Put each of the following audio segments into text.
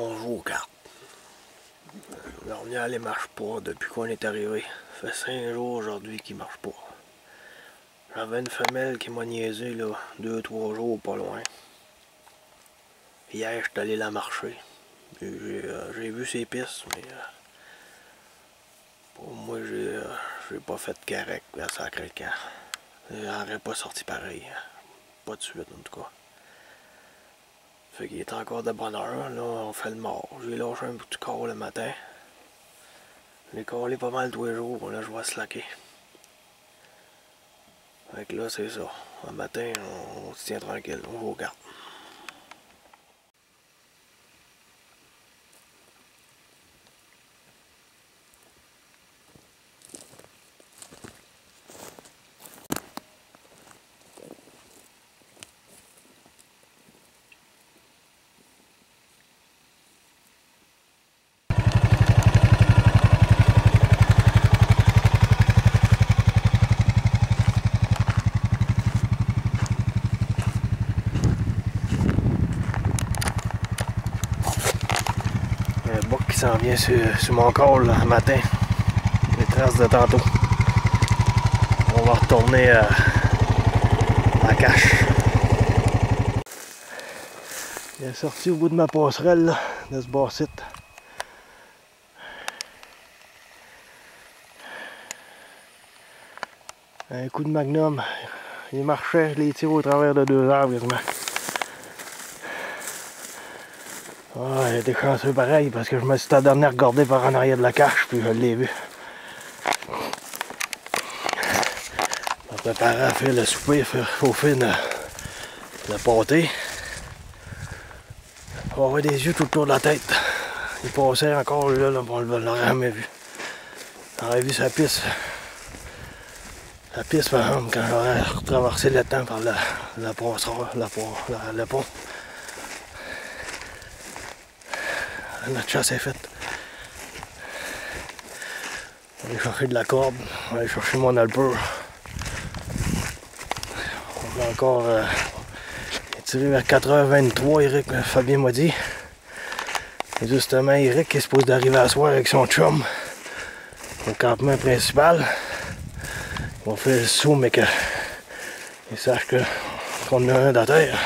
On joue aux cartes. L'ornial, il marche pas depuis qu'on est arrivé. Ça fait 5 jours aujourd'hui qu'il marche pas. J'avais une femelle qui m'a niaisé là, 2-3 jours pas loin. Hier, j'étais allé la marcher. J'ai vu ses pistes, mais pour moi, j'ai pas fait correct à sacré camp. Elle n'aurait pas sorti pareil. Pas de suite en tout cas. Fait qu'il est encore de bonne heure, là, on fait le mort. J'ai lâché un petit corps le matin. J'ai collé pas mal tous les jours, là je vais slacker. Fait que là c'est ça. Le matin, on se tient tranquille, on joue aux cartes. Il y a un buck qui s'en vient sur mon corps là, le matin. Les traces de tantôt. On va retourner à la cache. Il est sorti au bout de ma passerelle là, de ce bas site. Un coup de magnum. Il marchait, je l'ai tiré au travers de 2 arbres quasiment. Ah, il était chanceux pareil parce que je me suis donné à regarder par en arrière de la cache puis je l'ai vu. Je me préparais à faire le souper, au fin le pâté. On va avoir des yeux tout autour de la tête. Il passait encore là, on l'aurait jamais vu. On aurait vu sa piste. La piste par exemple quand j'aurais traversé le temps par le pont. Notre chasse est faite. On va aller chercher de la corde, on va aller chercher mon alpeur. On va encore tirer vers 4h23, Eric, Fabien m'a dit. Et justement, Eric est supposé d'arriver à soir avec son chum au campement principal. On fait le saut, mais qu'il sache qu'on a un de terre.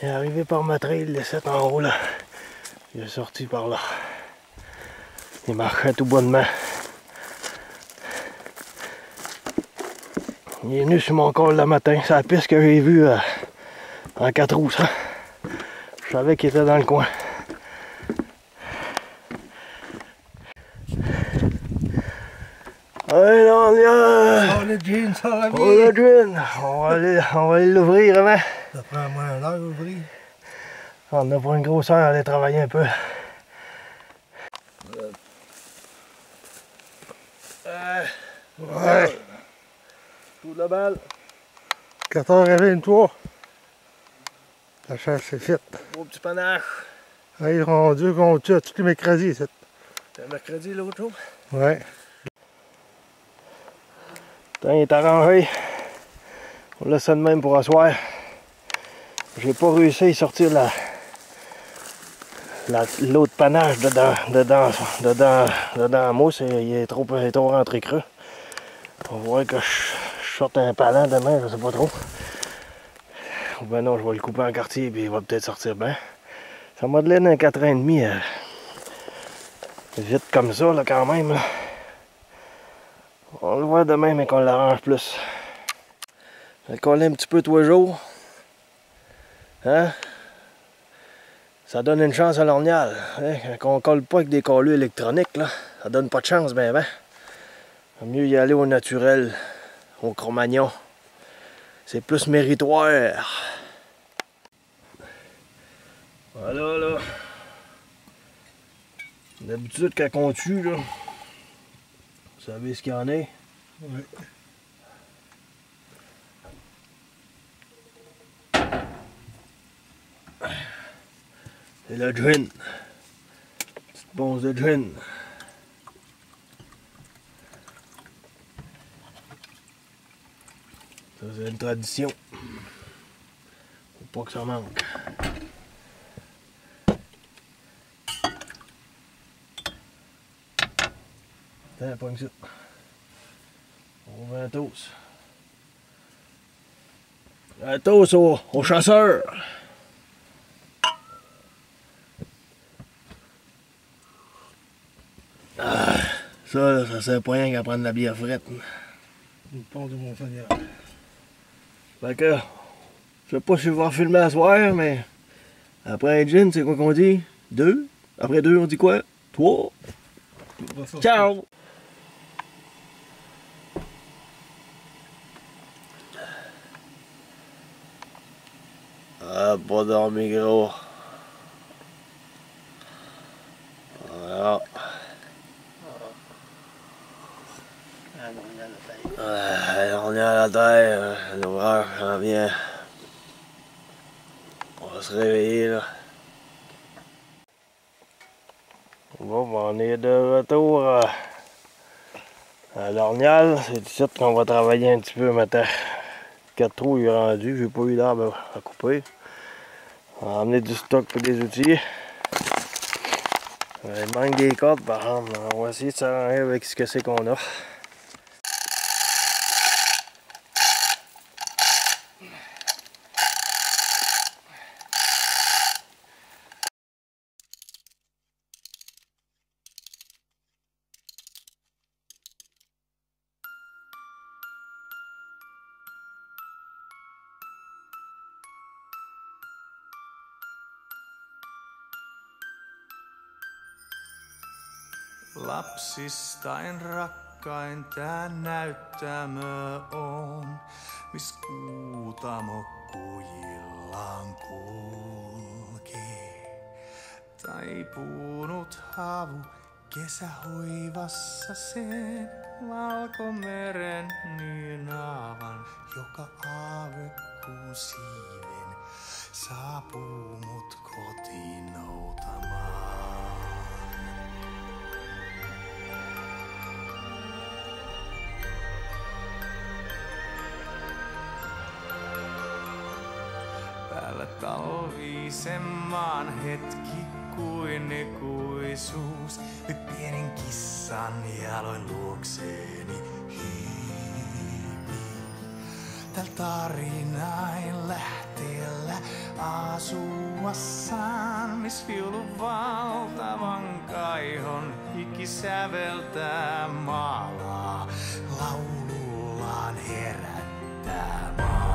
Il est arrivé par ma trail, le 7 en haut là. Il est sorti par là. Il marchait tout bonnement. Il est venu sur mon col le matin. C'est la piste que j'ai vue en 4 roues, ça. Je savais qu'il était dans le coin. Allez, là, On a Jean, ça va bien. on a Jean. On va aller l'ouvrir avant. Ça prend moins une heure d'ouvrir. On a pas une grosse heure à aller travailler un peu. Ouais. Tout de la balle. 4h23. La chasse est faite. Beau petit panache. Hey, rendu qu'on tue tous les mercredis. C'est mercredi l'autre jour. Ouais. Putain, il est arrangé. On laisse ça de même pour asseoir. J'ai pas réussi à sortir l'autre panache dedans la mousse. Il est trop rentré creux. On va voir que je sorte un palan demain, je sais pas trop. Ou ben non, je vais le couper en quartier et il va peut-être sortir bien. Ça m'a donné un 4,5 vite comme ça là, quand même. Là. On le voit demain mais qu'on l'arrange plus. Je vais le coller un petit peu tous les jours. Hein? Ça donne une chance à l'ornial. Hein? Quand on colle pas avec des colleux électroniques, là, ça donne pas de chance, ben. Vaut mieux y aller au naturel, au Cro-Magnon. C'est plus méritoire. Voilà, là. D'habitude, quand on tue, là, vous savez ce qu'il y en est? Oui. C'est le gin. Petite bonze de gin. c'est une tradition. Faut pas que ça manque. Tiens, pogne ça. On va un toast. Un toast aux chasseurs. Ah, ça, là, ça sert pas rien qu'à prendre de la bière frette. Une pont de Monseigneur. Fait que, je sais pas si je vais filmer à soir, mais après un gin, c'est quoi qu'on dit? 2. Après 2, on dit quoi? 3. Ciao! Ah, pas dormi gros. Voilà. On est à la terre, l'orage s'en vient. On va se réveiller là. Bon, ben, on est de retour à l'Ornial. C'est ici qu'on va travailler un petit peu maintenant. 4 trous il est rendu, j'ai pas eu d'arbre à couper. On va emmener du stock pour des outils. Il manque des cordes par exemple. On va essayer de s'arranger avec ce que c'est qu'on a. Lapsistain rakkain tää näyttämö on, mis kuutamo kujillaan kulkee. Taipunut havu kesähoivassa sen, valkomeren nynaavan, joka aavekuun siiven saapuu mut kotiin noutamaan. Päällä talvisemman hetki kuin ikuisuus. Nyt pienen kissan jaloin luokseeni hiipi. Tällä tarinain lähteellä asuassaan, mis viulun valtavan kaihon hiki säveltää maalaa, laulullaan herättää maan.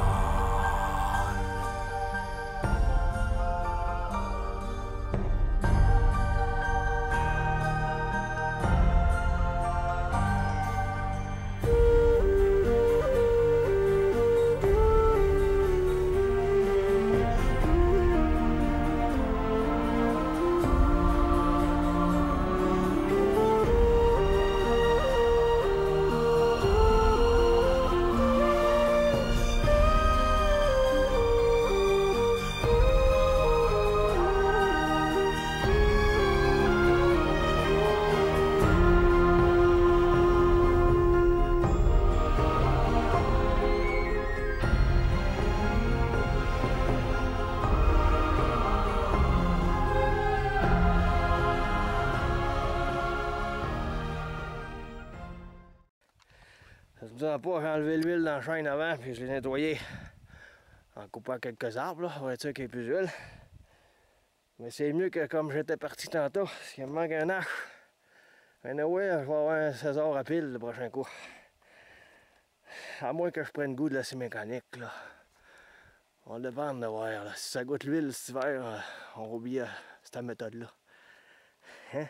Ça me dérange pas, j'ai enlevé l'huile dans la chaîne avant, puis je l'ai nettoyé en coupant quelques arbres, là, pour être sûr qu'il y ait plus d'huile. Mais c'est mieux que comme j'étais parti tantôt, s'il me manque un arche. Anyway, je vais avoir un César à pile le prochain coup. À moins que je prenne goût de la scie mécanique, là. On dépend de voir, là. Si ça goûte l'huile cet hiver, on va oublier cette méthode-là. Hein?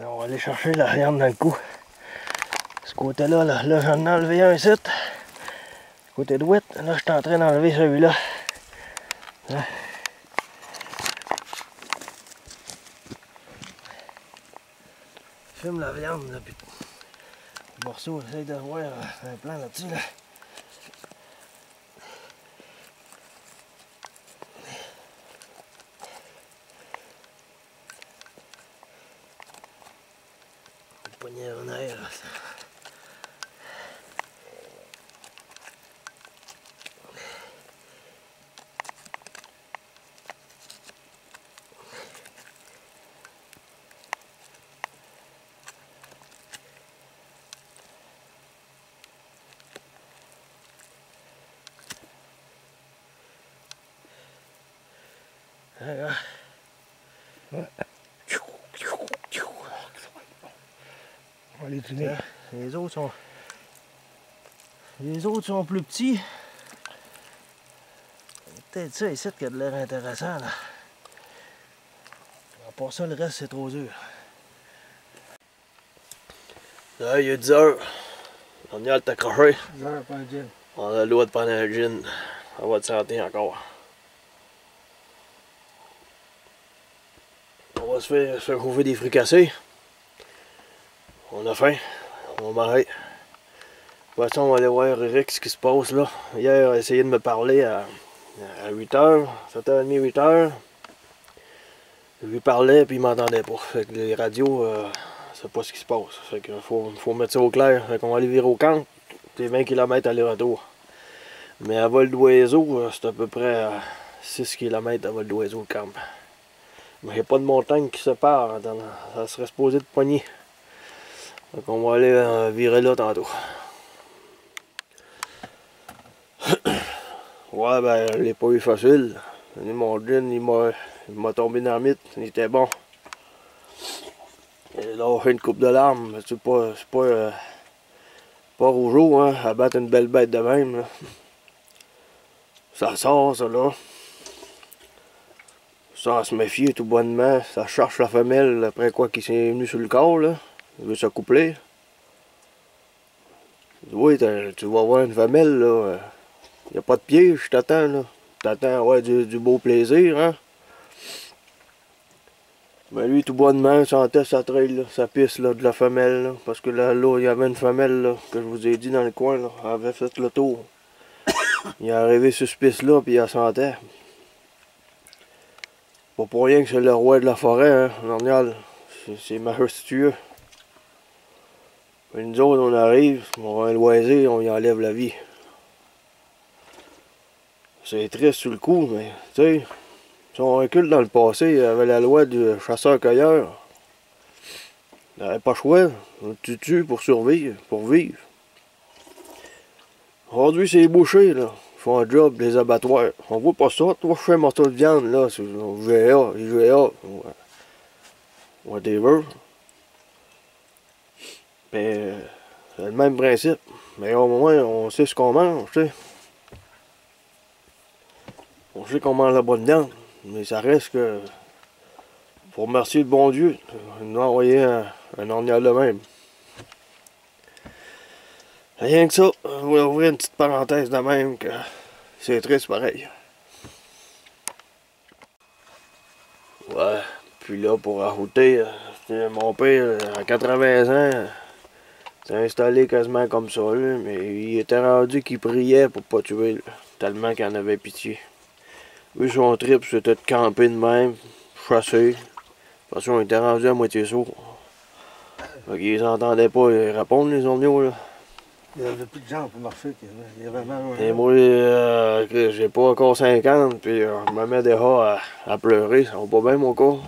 On va aller chercher la viande dans le cou. Ce côté-là, là j'en ai enlevé un ici. Côté droit, là je suis en train d'enlever celui-là. Hein? Je fume la viande là, puis le morceau, j'essaie de voir un plan là-dessus là. Le poignet en air là. Ouais. On va les tourner. Les autres sont plus petits. Peut-être ça ici qui a de l'air intéressant là. À part ça, le reste c'est trop dur. Là, il est 10 heures. On y a le accroché. 10 heures pour un gin. On a le droit de prendre un gin. À votre santé encore. On va se faire chauffer des fricassés. On a faim. On va manger. De toute façon, on va aller voir Eric ce qui se passe là. Hier, il a essayé de me parler à 8h, 7h30, 8h. Je lui parlais puis il m'entendait pas. Fait que les radios, c'est pas ce qui se passe. Fait qu'il faut mettre ça au clair. Fait qu'on va aller virer au camp. C'est 20 km aller-retour. Mais à vol d'oiseau, c'est à peu près 6 km à vol d'oiseau le camp. Mais il n'y a pas de montagne qui sépare. Ça serait supposé de pogner. Donc on va aller virer là tantôt. Ouais, ben, je l'ai pas eu facile. Mon gin, il m'a tombé dans la mythe. Il était bon. Il a fait une coupe de larmes. C'est pas rougeau, hein, à battre une belle bête de même. Là. Ça sort, ça là. Ça, à se méfier tout bonnement. Ça cherche la femelle après quoi qu'il s'est venu sur le corps, là. Il veut s'accoupler. Oui, tu vas voir une femelle, là. Il n'y a pas de piège, je t'attends, là. T'attends, ouais, du beau plaisir, hein. Mais lui, tout bonnement, il sentait sa trail, là, sa piste, là, de la femelle, là. Parce que là, il y avait une femelle, là, que je vous ai dit dans le coin, là. Elle avait fait le tour. Il est arrivé sur ce piste-là, puis il la sentait. Pas pour rien que c'est le roi de la forêt, hein, Nornial. C'est majestueux. Et nous autres, on arrive, on a un loisir, on y enlève la vie. C'est triste sur le coup, mais tu sais, si on recule dans le passé, il y avait la loi du chasseur-cueilleur. Il n'avait pas le choix. Tu tues pour survivre, pour vivre. Aujourd'hui, c'est les bouchers, là. Ils font un job, les abattoirs. On voit pas ça. Toi, je fais un morceau de viande, là, c'est GA, IGA, whatever. Mais c'est le même principe. Mais au moins, on sait ce qu'on mange, tu sais. On sait qu'on mange la bonne viande. Mais ça reste que... Faut remercier le bon Dieu. Il nous a envoyé un ornial de même. Rien que ça, on va ouvrir une petite parenthèse de même que c'est triste pareil. Ouais, puis là pour ajouter, mon père à 80 ans s'est installé quasiment comme ça, là, mais il était rendu qu'il priait pour pas tuer, là, tellement qu'il en avait pitié. Lui son trip c'était de camper de même, chasser. De toute façon il était rendu à moitié sourd. Fait qu'ils n'entendaient pas répondre les orgnaux là. Il n'y avait plus de jambes pour marcher. Il y avait mal. Et moi, j'ai pas encore 50, puis je me mets déjà à pleurer, ça va pas bien mon corps.